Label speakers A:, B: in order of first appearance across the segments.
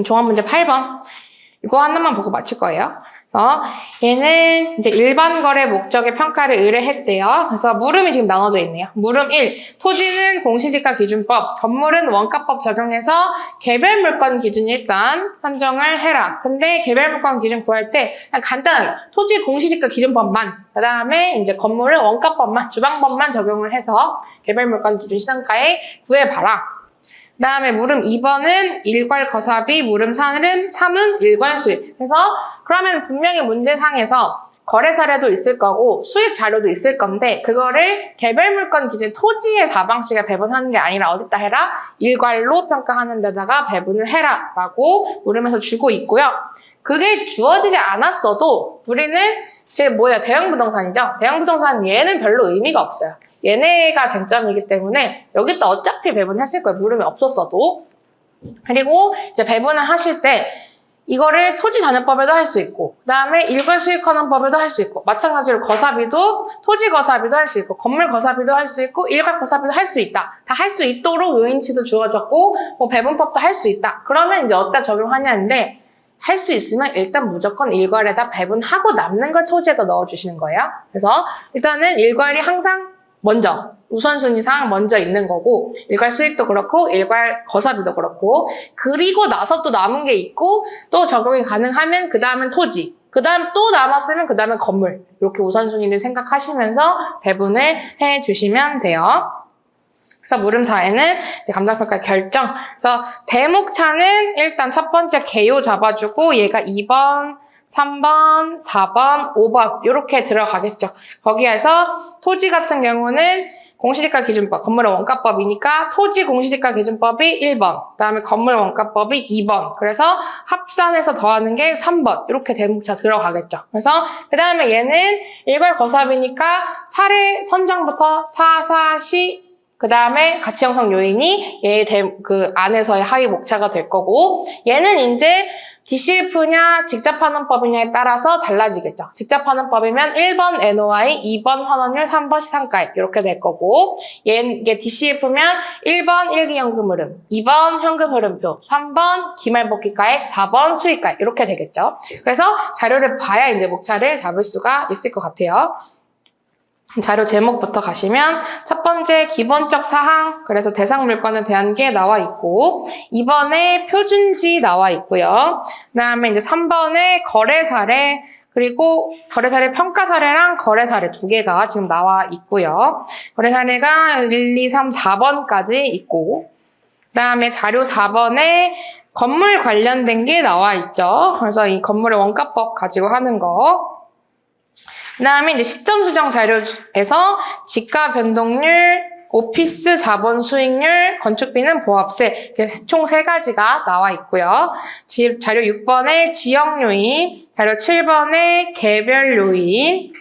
A: 종합문제 8번. 이거 하나만 보고 맞출 거예요. 그래서 얘는 이제 일반 거래 목적의 평가를 의뢰했대요. 그래서 물음이 지금 나눠져 있네요. 물음 1. 토지는 공시지가 기준법, 건물은 원가법 적용해서 개별 물건 기준 일단 산정을 해라. 근데 개별 물건 기준 구할 때 그냥 간단하게 토지 공시지가 기준법만, 그 다음에 이제 건물은 원가법만, 주방법만 적용을 해서 개별 물건 기준 시장가에 구해봐라. 그 다음에 물음 2번은 일괄 거사비, 물음 3은 일괄 수익. 그래서 그러면 분명히 문제상에서 거래 사례도 있을 거고 수익 자료도 있을 건데 그거를 개별 물건 기준 토지의 4방식에 배분하는 게 아니라 어디다 해라? 일괄로 평가하는 데다가 배분을 해라 라고 물음에서 주고 있고요. 그게 주어지지 않았어도 우리는 대형 부동산이죠. 대형 부동산 얘는 별로 의미가 없어요. 얘네가 쟁점이기 때문에 여기다 어차피 배분했을 거예요. 물음이 없었어도. 그리고 이제 배분을 하실 때 이거를 토지자녀법에도 할 수 있고 그 다음에 일괄수익환원법에도 할 수 있고 마찬가지로 거사비도 토지 거사비도 할 수 있고 건물 거사비도 할 수 있고 일괄 거사비도 할 수 있다. 다 할 수 있도록 요인치도 주어졌고 뭐 배분법도 할 수 있다. 그러면 이제 어디다 적용하냐인데 할 수 있으면 일단 무조건 일괄에다 배분하고 남는 걸 토지에다 넣어주시는 거예요. 그래서 일단은 일괄이 항상 먼저 우선순위상 먼저 있는 거고 일괄 수익도 그렇고 일괄 거사비도 그렇고 그리고 나서 또 남은 게 있고 또 적용이 가능하면 그 다음은 토지 그 다음 또 남았으면 그 다음에 건물 이렇게 우선순위를 생각하시면서 배분을 해주시면 돼요. 그래서 물음 4에는 감정평가 결정. 그래서 대목차는 일단 첫 번째 개요 잡아주고 얘가 2번 3번, 4번, 5번 이렇게 들어가겠죠. 거기에서 토지 같은 경우는 공시지가 기준법, 건물의 원가법이니까 토지 공시지가 기준법이 1번, 그 다음에 건물 원가법이 2번. 그래서 합산해서 더하는 게 3번. 이렇게 대목차 들어가겠죠. 그래서 그 다음에 얘는 일괄 거사비니까 사례 선정부터 사사시 그 다음에 가치 형성 요인이 그 안에서의 하위 목차가 될 거고 얘는 이제 DCF냐 직접환원법이냐에 따라서 달라지겠죠. 직접환원법이면 1번 NOI, 2번 환원율, 3번 시상가액 이렇게 될 거고 이게 DCF면 1번 일기연금 흐름, 2번 현금 흐름표, 3번 기말복귀가액, 4번 수익가액 이렇게 되겠죠. 그래서 자료를 봐야 이제 목차를 잡을 수가 있을 것 같아요. 자료 제목부터 가시면 첫 번째 기본적 사항, 그래서 대상 물건에 대한 게 나와 있고 2번에 표준지 나와 있고요. 그 다음에 이제 3번에 거래 사례, 그리고 거래 사례 평가 사례랑 거래 사례 두 개가 지금 나와 있고요. 거래 사례가 1, 2, 3, 4번까지 있고 그 다음에 자료 4번에 건물 관련된 게 나와 있죠. 그래서 이 건물의 원가법 가지고 하는 거. 그 다음에 이제 시점 수정 자료에서 지가 변동률, 오피스 자본 수익률, 건축비는 보합세 총 3가지가 나와 있고요. 자료 6번에 지역 요인, 자료 7번에 개별 요인,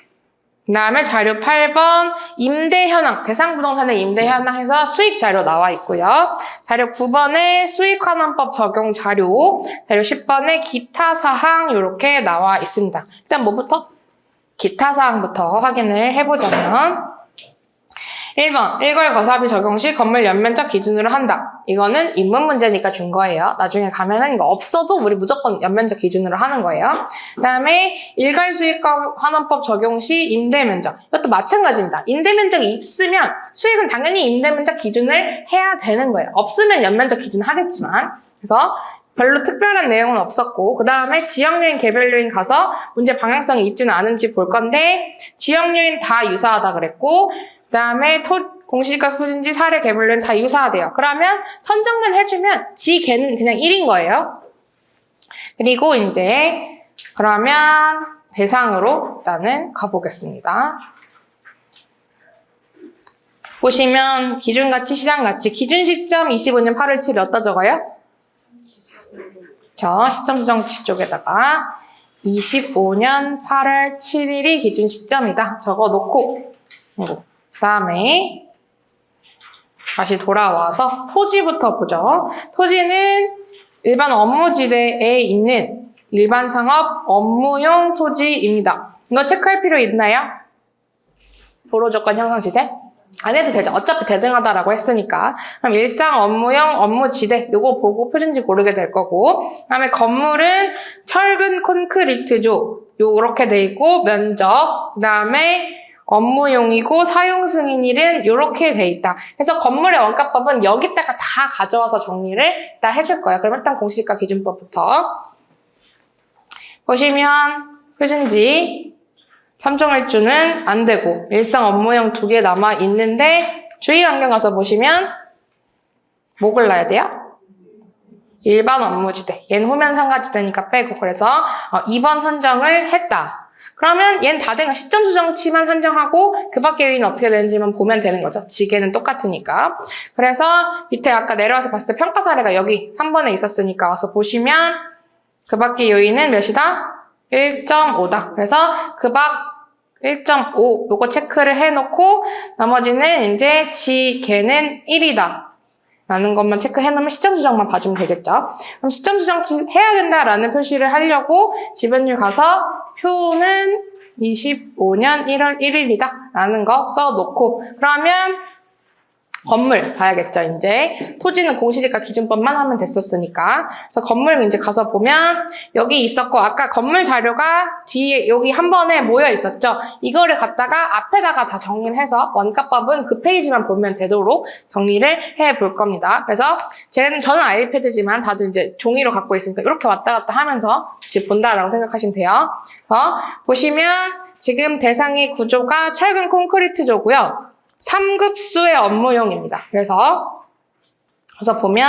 A: 그 다음에 자료 8번 임대 현황, 대상 부동산의 임대 현황에서 수익 자료 나와 있고요. 자료 9번에 수익환원법 적용 자료, 자료 10번에 기타 사항 이렇게 나와 있습니다. 일단 뭐부터? 기타 사항부터 확인을 해보자면 1번, 일괄 거사비 적용 시 건물 연면적 기준으로 한다. 이거는 입문 문제니까 준 거예요. 나중에 가면은 이거 없어도 우리 무조건 연면적 기준으로 하는 거예요. 그 다음에 일괄 수익과 환원법 적용 시 임대면적. 이것도 마찬가지입니다. 임대면적이 있으면 수익은 당연히 임대면적 기준을 해야 되는 거예요. 없으면 연면적 기준 하겠지만. 그래서 별로 특별한 내용은 없었고 그 다음에 지역요인, 개별요인 가서 문제 방향성이 있지는 않은지 볼 건데 지역요인 다 유사하다 그랬고 그 다음에 공시지가 표준지, 사례, 개별요인 다 유사하대요. 그러면 선정만 해주면 걔는 그냥 1인 거예요. 그리고 이제 그러면 대상으로 일단은 가보겠습니다. 보시면 기준가치, 시장가치, 기준 시점 25년 8월 7일 어디다 적어요? 시점 수정 쪽에다가 25년 8월 7일이 기준 시점이다. 적어놓고 그 다음에 다시 돌아와서 토지부터 보죠. 토지는 일반 업무지대에 있는 일반 상업 업무용 토지입니다. 이거 체크할 필요 있나요? 도로 조건 형성 시세? 안 해도 되죠. 어차피 대등하다라고 했으니까. 그럼 일상 업무용 업무지대 요거 보고 표준지 고르게 될 거고, 그다음에 건물은 철근 콘크리트조 요렇게 돼 있고, 면적, 그다음에 업무용이고 사용 승인일은 요렇게 돼 있다. 그래서 건물의 원가법은 여기다가 다 가져와서 정리를 다 해줄 거예요. 그럼 일단 공시지가 기준법부터 보시면 표준지 3종 1주는 안 되고 일상 업무용 2개 남아 있는데 주의 환경 가서 보시면 뭐 골라야 돼요? 일반 업무지대. 얘는 후면 상가지대니까 빼고, 그래서 2번 선정을 했다. 그러면 얘는 다 된 거 시점 수정치만 선정하고 그 밖의 요인은 어떻게 되는지만 보면 되는 거죠. 지게는 똑같으니까. 그래서 밑에 아까 내려와서 봤을 때 평가 사례가 여기 3번에 있었으니까 와서 보시면 그 밖의 요인은 몇이다? 1.5다. 그래서 그 밖 1.5 요거 체크를 해놓고 나머지는 이제 지게는 1이다. 라는 것만 체크해 놓으면 시점 수정만 봐주면 되겠죠. 그럼 시점 수정 해야 된다라는 표시를 하려고 지변율 가서 표는 25년 1월 1일이다 라는 거 써놓고, 그러면 건물 봐야겠죠. 이제 토지는 공시지가 기준법만 하면 됐었으니까. 그래서 건물 이제 가서 보면 여기 있었고, 아까 건물 자료가 뒤에 여기 한 번에 모여 있었죠. 이거를 갖다가 앞에다가 다 정리를 해서 원가법은 그 페이지만 보면 되도록 정리를 해 볼 겁니다. 그래서 저는 아이패드지만 다들 이제 종이로 갖고 있으니까 이렇게 왔다 갔다 하면서 집 본다라고 생각하시면 돼요. 그래서 보시면 지금 대상의 구조가 철근 콘크리트조고요. 3급수의 업무용입니다. 그래서 보면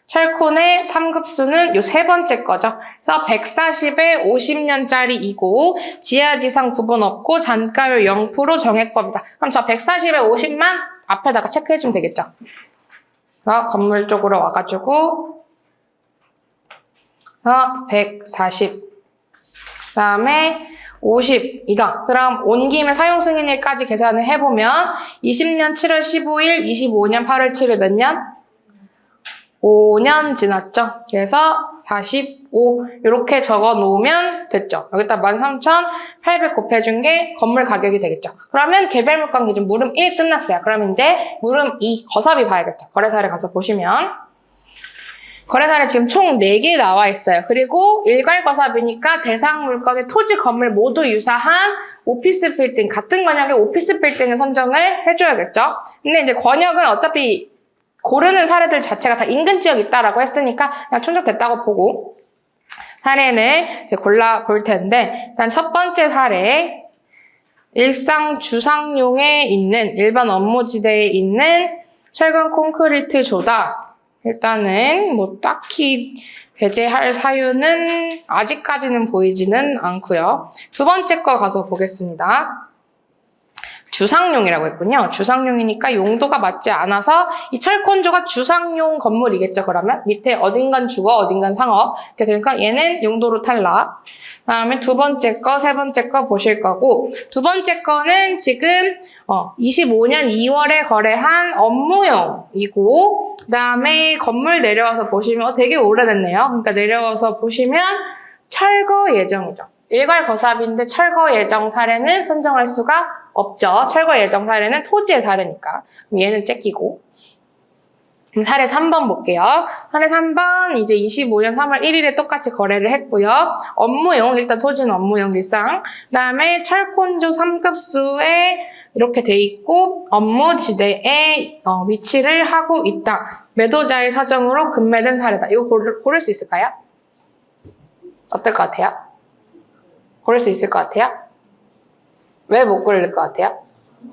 A: 철콘의 3급수는 요 세 번째 거죠. 그래서 140에 50년짜리이고 지하지상 구분 없고 잔가율 0% 정액법이다. 그럼 저 140에 50만 앞에다가 체크해주면 되겠죠. 그래서 건물 쪽으로 와가지고 140 그다음에 50이다. 그럼 온 김에 사용 승인일까지 계산을 해보면 20년 7월 15일, 25년 8월 7일 몇 년? 5년 지났죠. 그래서 45 이렇게 적어 놓으면 됐죠. 여기다 13,800 곱해준 게 건물 가격이 되겠죠. 그러면 개별 물건 기준 물음 1 끝났어요. 그럼 이제 물음 2 거사비 봐야겠죠. 거래사를 가서 보시면 거래사를 지금 총 4개 나와 있어요. 그리고 일괄거사비니까 대상 물건의 토지, 건물 모두 유사한 오피스 빌딩, 같은 권역의 오피스 빌딩을 선정을 해줘야겠죠. 근데 이제 권역은 어차피 고르는 사례들 자체가 다 인근 지역 있다라고 했으니까 그냥 충족됐다고 보고 사례를 이제 골라볼 텐데, 일단 첫 번째 사례, 일상 주상용에 있는 일반 업무지대에 있는 철근 콘크리트 조다. 일단은 뭐 딱히 배제할 사유는 아직까지는 보이지는 않고요. 두 번째 거 가서 보겠습니다. 주상용이라고 했군요. 주상용이니까 용도가 맞지 않아서 이 철콘조가 주상용 건물이겠죠. 그러면 밑에 어딘간 주거, 어딘간 상업 이렇게 되니까 얘는 용도로 탈락. 그다음에 두 번째 거, 세 번째 거 보실 거고, 두 번째 거는 지금 25년 2월에 거래한 업무용이고, 그다음에 건물 내려와서 보시면 되게 오래됐네요. 그러니까 내려와서 보시면 철거 예정이죠. 일괄거사비인데 철거 예정 사례는 선정할 수가 없죠. 철거 예정 사례는 토지의 사례니까. 그럼 얘는 째끼고. 그럼 사례 3번 볼게요. 사례 3번 이제 25년 3월 1일에 똑같이 거래를 했고요. 업무용, 일단 토지는 업무용 일상. 그다음에 철콘조 3급수에 이렇게 돼 있고 업무지대에 위치를 하고 있다. 매도자의 사정으로 급매된 사례다. 이거 고를 수 있을까요? 어떨 것 같아요? 고를 수 있을 것 같아요? 왜 못 고를 것 같아요?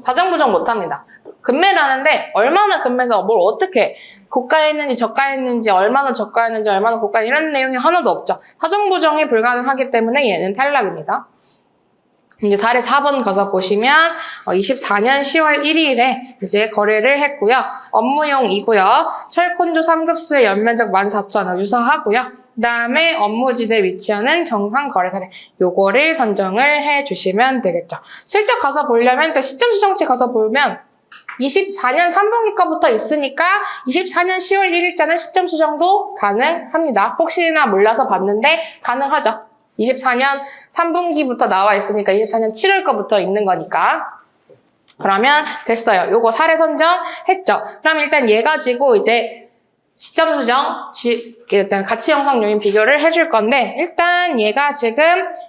A: 사정부정 못합니다. 급매라는데 얼마나 급매서 뭘 어떻게 고가했는지 저가했는지 얼마나 저가했는지 얼마나 고가 이런 내용이 하나도 없죠. 사정부정이 불가능하기 때문에 얘는 탈락입니다. 이제 사례 4번 가서 보시면 24년 10월 1일에 이제 거래를 했고요. 업무용이고요. 철콘조 3급수의 연면적 14,000원 유사하고요. 그 다음에 업무지대 위치하는 정상 거래 사례 요거를 선정을 해주시면 되겠죠. 실적 가서 보려면 일단 시점 수정치 가서 보면 24년 3분기 거부터 있으니까 24년 10월 1일자는 시점 수정도 가능합니다. 혹시나 몰라서 봤는데 가능하죠. 24년 3분기부터 나와 있으니까 24년 7월 거부터 있는 거니까. 그러면 됐어요. 요거 사례 선정했죠. 그럼 일단 얘 가지고 이제 시점 수정, 일단 가치 형성 요인 비교를 해줄 건데, 일단 얘가 지금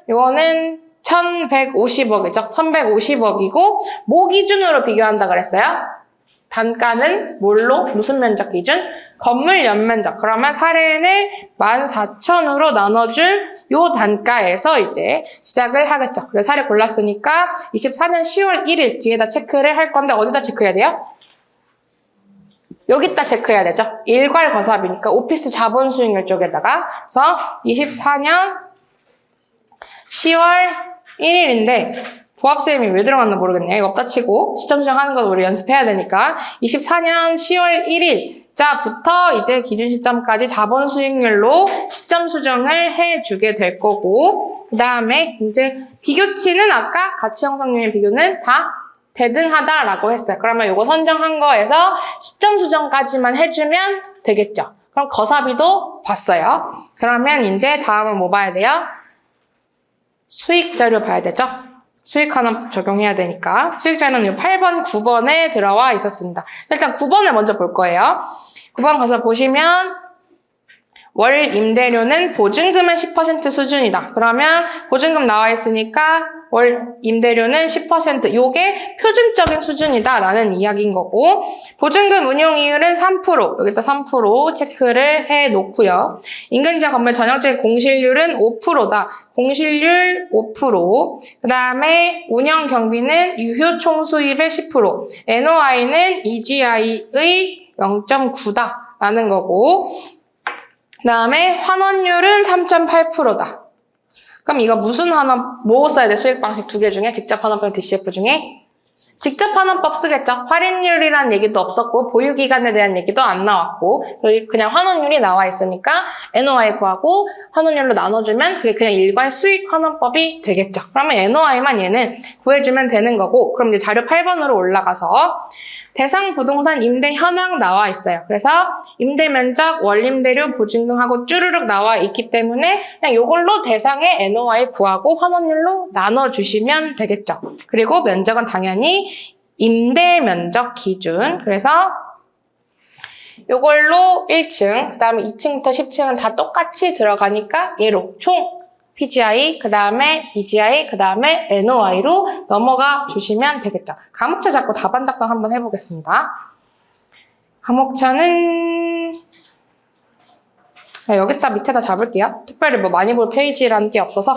A: 요거는 1150억이죠. 1150억이고 뭐 기준으로 비교한다 그랬어요? 단가는 뭘로? 무슨 면적 기준? 건물 연면적. 그러면 사례를 14,000으로 나눠줄 요 단가에서 이제 시작을 하겠죠. 그래서 사례 골랐으니까 24년 10월 1일 뒤에다 체크를 할 건데 어디다 체크해야 돼요? 여기다 체크해야 되죠. 일괄 거사비니까 오피스 자본 수익률 쪽에다가. 그래서 24년 10월 1일인데 부합세임이 왜 들어갔나 모르겠네요. 이거 없다 치고 시점 수정하는 거 우리 연습해야 되니까 24년 10월 1일자부터 이제 기준 시점까지 자본 수익률로 시점 수정을 해주게 될 거고, 그 다음에 이제 비교치는 아까 가치 형성 요인 비교는 다 대등하다라고 했어요. 그러면 이거 선정한 거에서 시점 수정까지만 해주면 되겠죠. 그럼 거사비도 봤어요. 그러면 이제 다음은 뭐 봐야 돼요? 수익 자료 봐야 되죠. 수익 하나 적용해야 되니까 수익 자료는 8번, 9번에 들어와 있었습니다. 일단 9번을 먼저 볼 거예요. 9번 가서 보시면 월 임대료는 보증금의 10% 수준이다. 그러면 보증금 나와 있으니까 월 임대료는 10%, 요게 표준적인 수준이다라는 이야기인 거고, 보증금 운용이율은 3%, 여기다 3% 체크를 해 놓고요. 인근지역 건물 전형적인 공실률은 5%다. 공실률 5%, 그 다음에 운영 경비는 유효 총수입의 10%, NOI는 EGI의 0.9다라는 거고, 그 다음에 환원율은 3.8%다. 그럼 이거 무슨 환원, 뭐 써야 돼? 수익 방식 두 개 중에? 직접 환원법, DCF 중에? 직접 환원법 쓰겠죠. 할인율이라는 얘기도 없었고 보유기간에 대한 얘기도 안 나왔고 그냥 환원율이 나와 있으니까 NOI 구하고 환원율로 나눠주면 그게 그냥 일괄 수익 환원법이 되겠죠. 그러면 NOI만 얘는 구해주면 되는 거고, 그럼 이제 자료 8번으로 올라가서 대상 부동산 임대 현황 나와 있어요. 그래서 임대 면적, 월임대료, 보증금하고 쭈르륵 나와 있기 때문에 그냥 이걸로 대상의 NOI 구하고 환원율로 나눠주시면 되겠죠. 그리고 면적은 당연히 임대 면적 기준. 그래서 이걸로 1층, 그 다음에 2층부터 10층은 다 똑같이 들어가니까 얘로 총 PGI, 그 다음에 EGI, 그 다음에 NOI로 넘어가 주시면 되겠죠. 과목차 잡고 답안 작성 한번 해보겠습니다. 과목차는 여기다 밑에다 잡을게요. 특별히 뭐 많이 볼 페이지라는 게 없어서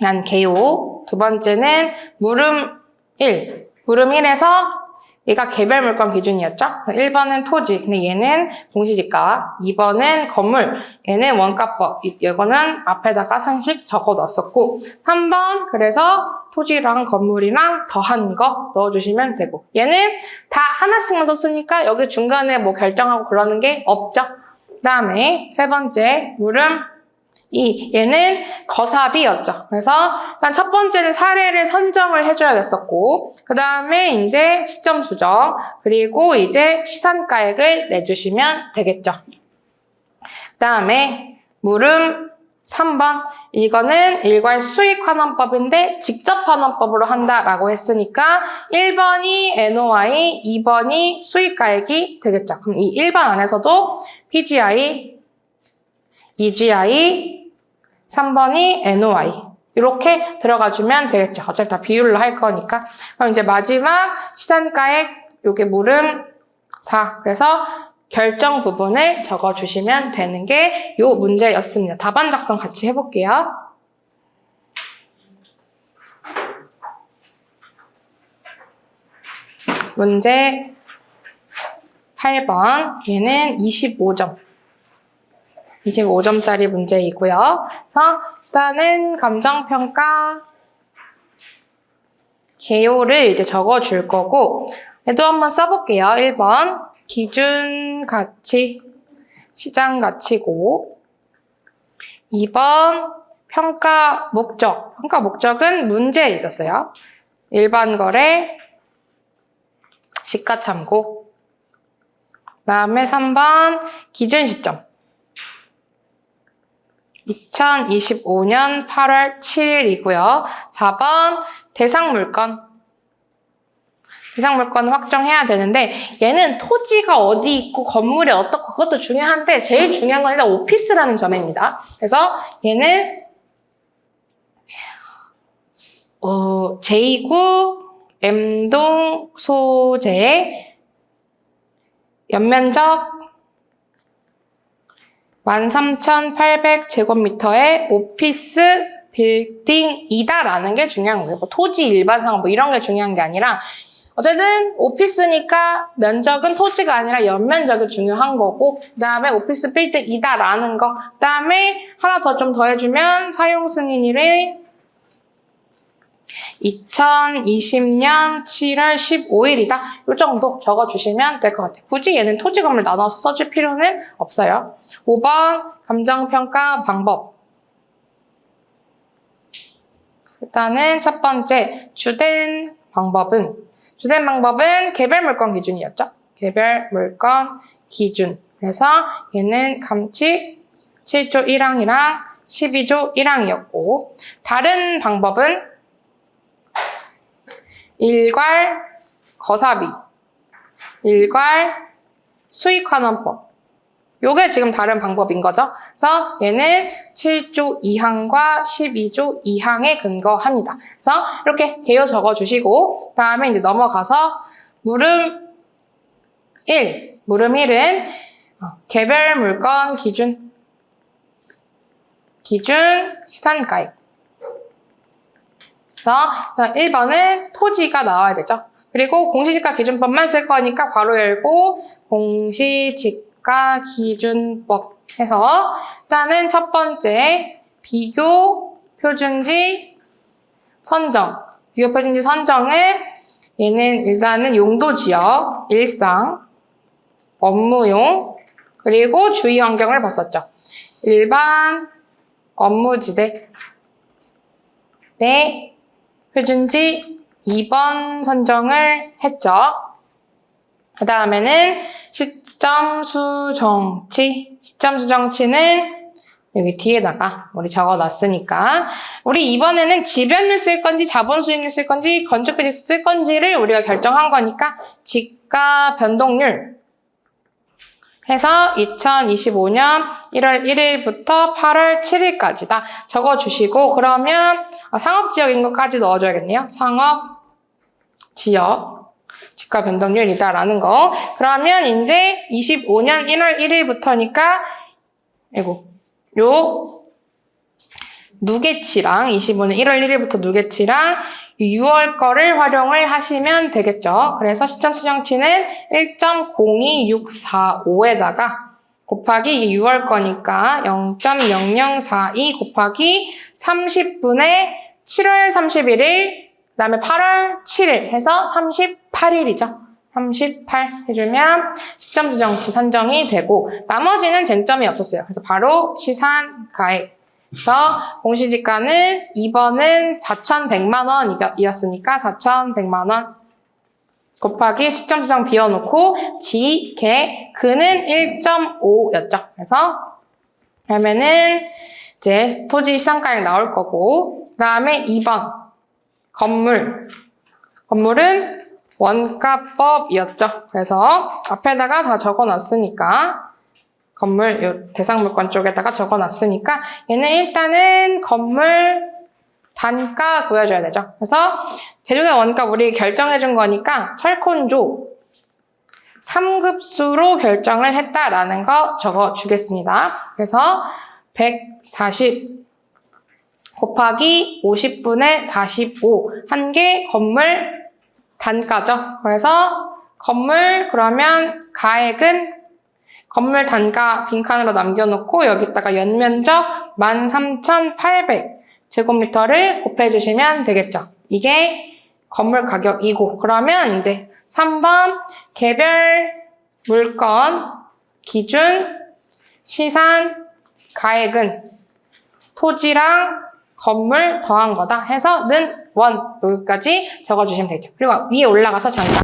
A: 난 개요. 두 번째는 물음 1. 물음 1에서 얘가 개별 물건 기준이었죠? 1번은 토지, 근데 얘는 공시지가. 2번은 건물, 얘는 원가법. 이거는 앞에다가 상식 적어 놨었고, 3번 그래서 토지랑 건물이랑 더한 거 넣어주시면 되고, 얘는 다 하나씩만 썼으니까 여기 중간에 뭐 결정하고 그러는 게 없죠? 그 다음에 세 번째 물음 2. 얘는 거사비였죠. 그래서 일단 첫 번째는 사례를 선정을 해줘야겠었고, 그 다음에 이제 시점 수정, 그리고 이제 시산가액을 내주시면 되겠죠. 그 다음에 물음 3번. 이거는 일괄 수익환원법인데 직접 환원법으로 한다라고 했으니까 1번이 NOI, 2번이 수익가액이 되겠죠. 그럼 이 1번 안에서도 PGI, EGI, 3번이 NOI 이렇게 들어가주면 되겠죠. 어차피 다 비율로 할 거니까. 그럼 이제 마지막 시산가액 요게 물음 4. 그래서 결정 부분을 적어주시면 되는 게 요 문제였습니다. 답안 작성 같이 해볼게요. 문제 8번. 얘는 25점. 25점짜리 문제이고요. 그래서 일단은 감정평가 개요를 이제 적어줄 거고, 얘도 한번 써볼게요. 1번 기준 가치, 시장 가치고, 2번 평가 목적. 평가 목적은 문제에 있었어요. 일반 거래, 시가참고. 그 다음에 3번 기준 시점. 2025년 8월 7일이고요. 4번 대상 물건. 대상 물건을 확정해야 되는데 얘는 토지가 어디 있고 건물이 어떻고 그것도 중요한데 제일 중요한 건 일단 오피스라는 점입니다. 그래서 얘는 제2구 M동 소재의 연면적 13,800제곱미터의 오피스 빌딩이다라는 게 중요한 거예요. 뭐 토지 일반상 뭐 이런 게 중요한 게 아니라 어쨌든 오피스니까 면적은 토지가 아니라 연면적이 중요한 거고 그 다음에 오피스 빌딩이다라는 거 그 다음에 하나 더 좀 더해주면 사용 승인일이 2020년 7월 15일이다. 이 정도 적어주시면 될 것 같아요. 굳이 얘는 토지 건물 나눠서 써줄 필요는 없어요. 5번 감정평가 방법. 일단은 첫 번째 주된 방법은 개별 물건 기준이었죠. 개별 물건 기준. 그래서 얘는 감칙 7조 1항이랑 12조 1항이었고 다른 방법은 일괄 거사비, 일괄 수익환원법. 요게 지금 다른 방법인 거죠. 그래서 얘는 7조 2항과 12조 2항에 근거합니다. 그래서 이렇게 개요 적어주시고 다음에 이제 넘어가서 물음 1. 물음 1은 개별 물건 기준 시산가액. 그래서 1번은 토지가 나와야 되죠. 그리고 공시지가 기준법만 쓸 거니까 괄호 열고 공시지가 기준법 해서 일단은 첫 번째 비교 표준지 선정. 비교 표준지 선정은 얘는 일단은 용도 지역, 일상, 업무용, 그리고 주의 환경을 봤었죠. 일반 업무지대 네. 표준지 2번 선정을 했죠. 그 다음에는 시점 수정치. 시점 수정치는 여기 뒤에다가 우리 적어놨으니까 우리 이번에는 지변을 쓸 건지 자본수익률 쓸 건지 건축비직수 쓸 건지를 우리가 결정한 거니까 지가 변동률 해서 2025년 1월 1일부터 8월 7일까지다 적어주시고 그러면 상업지역인 것까지 넣어줘야겠네요. 상업지역 지가 변동률이다라는 거. 그러면 이제 25년 1월 1일부터니까 요 누계치랑 25년 1월 1일부터 누계치랑 6월 거를 활용을 하시면 되겠죠. 그래서 시점 수정치는 1.02645에다가 곱하기 이게 6월 거니까 0.0042 곱하기 30분의 7월 31일 그 다음에 8월 7일 해서 38일이죠. 38 해주면 시점 수정치 산정이 되고 나머지는 쟁점이 없었어요. 그래서 바로 시산가액. 그래서 공시지가는 2번은 4,100만 원이었으니까 4,100만 원 곱하기 시점 수정 비워놓고 지, 개, 근은 1.5였죠. 그래서 그러면은 이제 토지 시상가액 나올 거고 그 다음에 2번 건물은 원가법이었죠. 그래서 앞에다가 다 적어놨으니까 건물 요 대상 물건 쪽에다가 적어놨으니까 얘는 일단은 건물 단가 구해줘야 되죠. 그래서 제조사 원가 우리 결정해준 거니까 철콘조 3급수로 결정을 했다라는 거 적어주겠습니다. 그래서 140 곱하기 50분의 45 한 개 건물 단가죠. 그래서 건물 그러면 가액은 건물 단가 빈칸으로 남겨놓고 여기다가 연면적 13,800제곱미터를 곱해주시면 되겠죠. 이게 건물 가격이고 그러면 이제 3번 개별 물건 기준 시산 가액은 토지랑 건물 더한 거다 해서 는 원 여기까지 적어주시면 되죠. 그리고 위에 올라가서 잠깐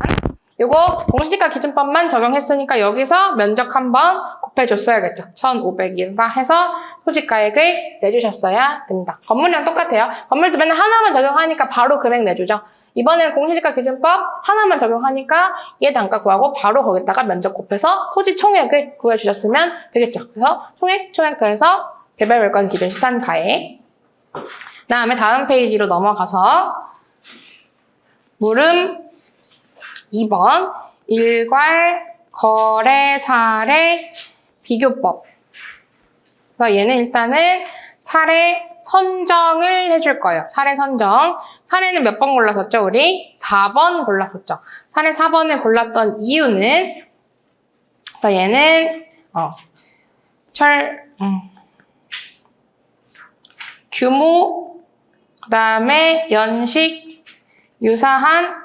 A: 요거 공시지가 기준법만 적용했으니까 여기서 면적 한번 곱해줬어야겠죠. 1,500이다 해서 토지가액을 내주셨어야 됩니다. 건물이랑 똑같아요. 건물도 맨날 하나만 적용하니까 바로 금액 내주죠. 이번에는 공시지가 기준법 하나만 적용하니까 얘 단가 구하고 바로 거기다가 면적 곱해서 토지 총액을 구해주셨으면 되겠죠. 그래서 총액 더해서 개별 물건 기준 시산 가액. 그다음에 다음 페이지로 넘어가서 물음 2번 일괄 거래 사례 비교법. 그래서 얘는 일단은 사례 선정을 해줄 거예요. 사례 선정. 사례는 몇 번 골랐었죠, 우리? 4번 골랐었죠. 사례 4번을 골랐던 이유는 얘는 규모, 그 다음에 연식, 유사한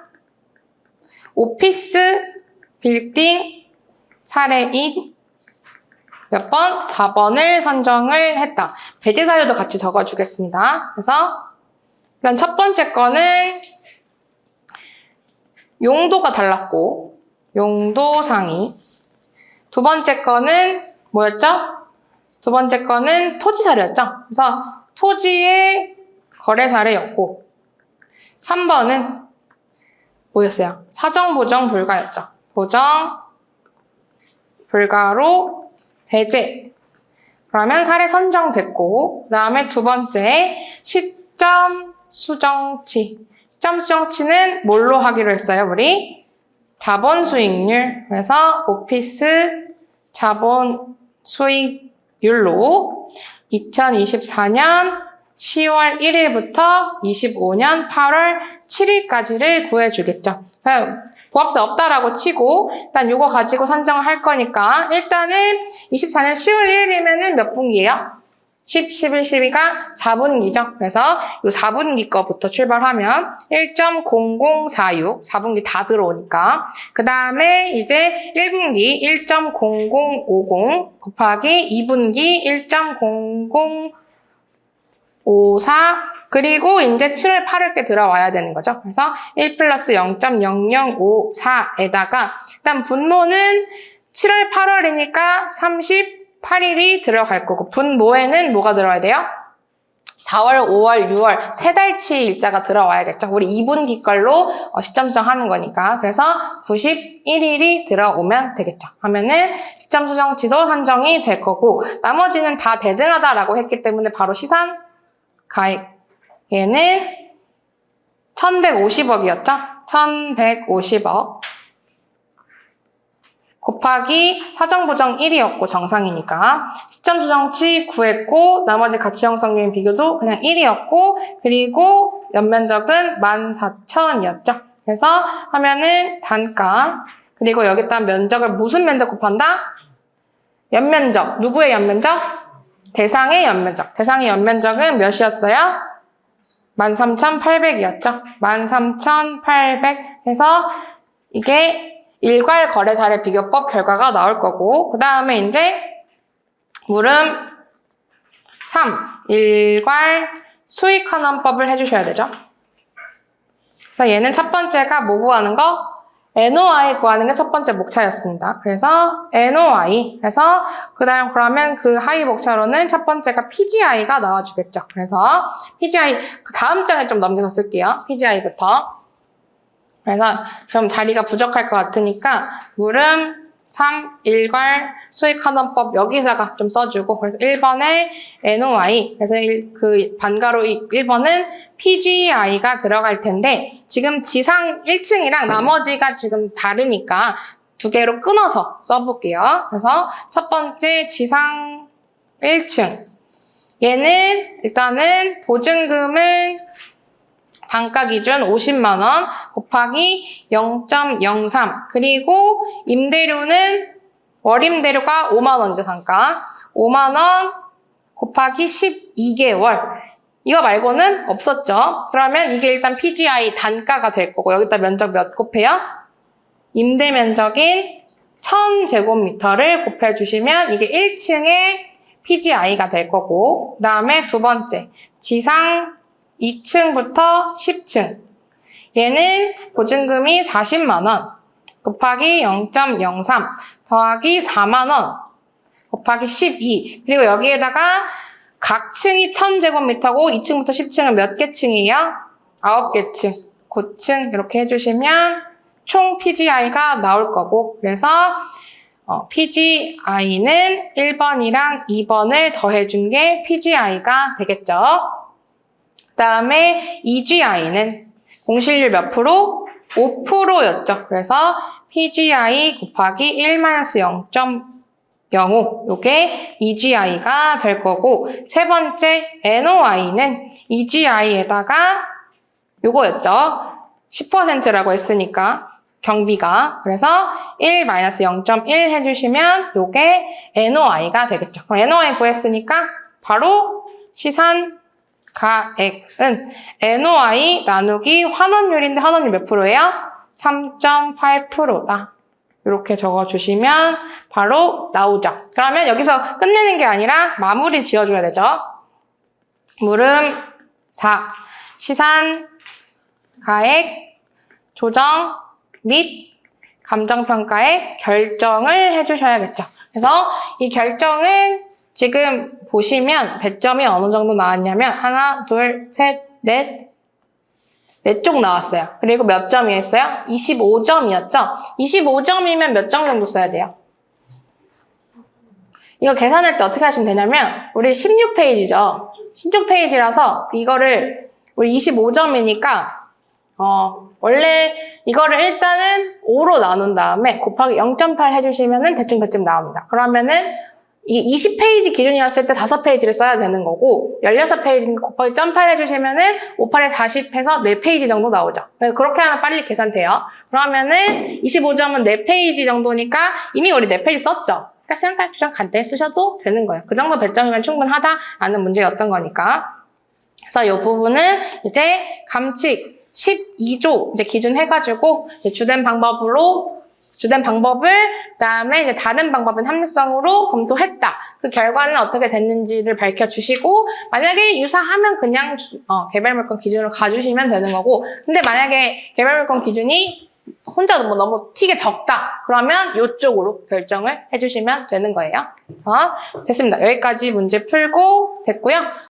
A: 오피스, 빌딩, 사례인 몇 번? 4번을 선정을 했다. 배제 사유도 같이 적어주겠습니다. 그래서 일단 첫 번째 거는 용도가 달랐고 용도 상위. 두 번째 거는 뭐였죠? 두 번째 거는 토지 사례였죠? 그래서 토지의 거래 사례였고 3번은 뭐였어요? 사정 보정 불가였죠. 보정 불가로 배제. 그러면 사례 선정됐고, 그 다음에 두 번째 시점 수정치. 시점 수정치는 뭘로 하기로 했어요, 우리? 자본 수익률. 그래서 오피스 자본 수익률로 2024년 10월 1일부터 25년 8월 7일까지를 구해주겠죠. 부합세 없다라고 치고 일단 요거 가지고 선정할 거니까 일단은 24년 10월 1일이면은 몇 분기예요? 10, 11, 12가 4분기죠. 그래서 요 4분기 거부터 출발하면 1.0046, 4분기 다 들어오니까 그 다음에 이제 1분기 1.0050 곱하기 2분기 1.0054 그리고 이제 7월 8일께 들어와야 되는 거죠. 그래서 1 플러스 0.0054에다가 일단 분모는 7월 8월이니까 38일이 들어갈 거고 분모에는 뭐가 들어와야 돼요? 4월, 5월, 6월 세 달치 일자가 들어와야겠죠. 우리 2분기 걸로 시점 수정하는 거니까. 그래서 91일이 들어오면 되겠죠. 하면은 시점 수정치도 선정이 될 거고 나머지는 다 대등하다라고 했기 때문에 바로 시산 가액 얘는 1150억이었죠? 1150억 곱하기 사정보정 1이었고 정상이니까 시점 수정치 구했고 나머지 가치 형성률 비교도 그냥 1이었고 그리고 연면적은 14,000이었죠. 그래서 하면은 단가 그리고 여기다 면적을 무슨 면적 곱한다? 연면적. 누구의 연면적? 대상의 연면적. 대상의 연면적은 몇이었어요? 13,800이었죠. 13,800 해서 이게 일괄 거래 사례 비교법 결과가 나올 거고 그 다음에 이제 물음 3 일괄 수익환원법을 해주셔야 되죠. 그래서 얘는 첫 번째가 뭐 구하는 거? NOI 구하는 게 첫 번째 목차였습니다. 그래서 NOI 해서 그러면 그 하위 목차로는 첫 번째가 PGI가 나와주겠죠. 그래서 PGI 그 다음 장에 좀 넘겨서 쓸게요. PGI부터. 그래서 좀 자리가 부족할 것 같으니까 물음 3 일괄 수익환원법 여기다가 좀 써주고 그래서 1번에 NOI 그래서 그 반가로 1번은 PGI가 들어갈 텐데 지금 지상 1층이랑 나머지가 지금 다르니까 두 개로 끊어서 써볼게요. 그래서 첫 번째 지상 1층 얘는 일단은 보증금은 단가 기준 50만 원 곱하기 0.03 그리고 임대료는 월임대료가 5만 원이죠. 단가 5만 원 곱하기 12개월 이거 말고는 없었죠. 그러면 이게 일단 PGI 단가가 될 거고 여기다 면적 몇 곱해요? 임대 면적인 1000제곱미터를 곱해주시면 이게 1층의 PGI가 될 거고 그 다음에 두 번째 지상 2층부터 10층 얘는 보증금이 40만 원 곱하기 0.03 더하기 4만 원 곱하기 12 그리고 여기에다가 각 층이 1000제곱미터고 2층부터 10층은 몇 개 층이에요? 9개 층 9층 이렇게 해주시면 총 PGI가 나올 거고 그래서 PGI는 1번이랑 2번을 더해준 게 PGI가 되겠죠. 그 다음에 EGI는 공실률 몇 프로? 5%였죠. 그래서 PGI 곱하기 1-0.05 요게 EGI가 될 거고 세 번째 NOI는 EGI에다가 요거였죠. 10%라고 했으니까 경비가 그래서 1-0.1 해주시면 요게 NOI가 되겠죠. 그럼 NOI 구했으니까 바로 시산 가액은 NOI 나누기 환원율인데 환원율 몇 프로예요? 3.8%다. 이렇게 적어주시면 바로 나오죠. 그러면 여기서 끝내는 게 아니라 마무리 지어줘야 되죠. 물음 4. 시산 가액 조정 및 감정평가의 결정을 해주셔야겠죠. 그래서 이 결정은 지금 보시면 배점이 어느 정도 나왔냐면 하나, 둘, 셋, 넷, 4쪽 나왔어요. 그리고 몇 점이었어요? 25점이었죠? 25점이면 몇 점 정도 써야 돼요? 이거 계산할 때 어떻게 하시면 되냐면 우리 16페이지죠? 16페이지라서 이거를 우리 25점이니까 원래 이거를 일단은 5로 나눈 다음에 곱하기 0.8 해주시면은 대충 배점 나옵니다. 그러면은 이 20페이지 기준이었을 때 5페이지를 써야 되는 거고 16페이지니까 곱하기 0.8 해주시면은 5, 8에 40 해서 4페이지 정도 나오죠. 그래서 그렇게 하면 빨리 계산돼요. 그러면은 25점은 4페이지 정도니까 이미 우리 4페이지 썼죠. 그러니까 시간까지 조정 간단히 쓰셔도 되는 거예요. 그 정도 배점이면 충분하다라는 문제였던 거니까. 그래서 이 부분은 이제 감칙 12조 이제 기준 해가지고 주된 방법을 그다음에 이제 다른 방법은 합리성으로 검토했다. 그 결과는 어떻게 됐는지를 밝혀주시고 만약에 유사하면 그냥 개별물건 기준으로 가주시면 되는 거고 근데 만약에 개별물건 기준이 혼자 너무 튀게 적다. 그러면 이쪽으로 결정을 해주시면 되는 거예요. 그래서 됐습니다. 여기까지 문제 풀고 됐고요.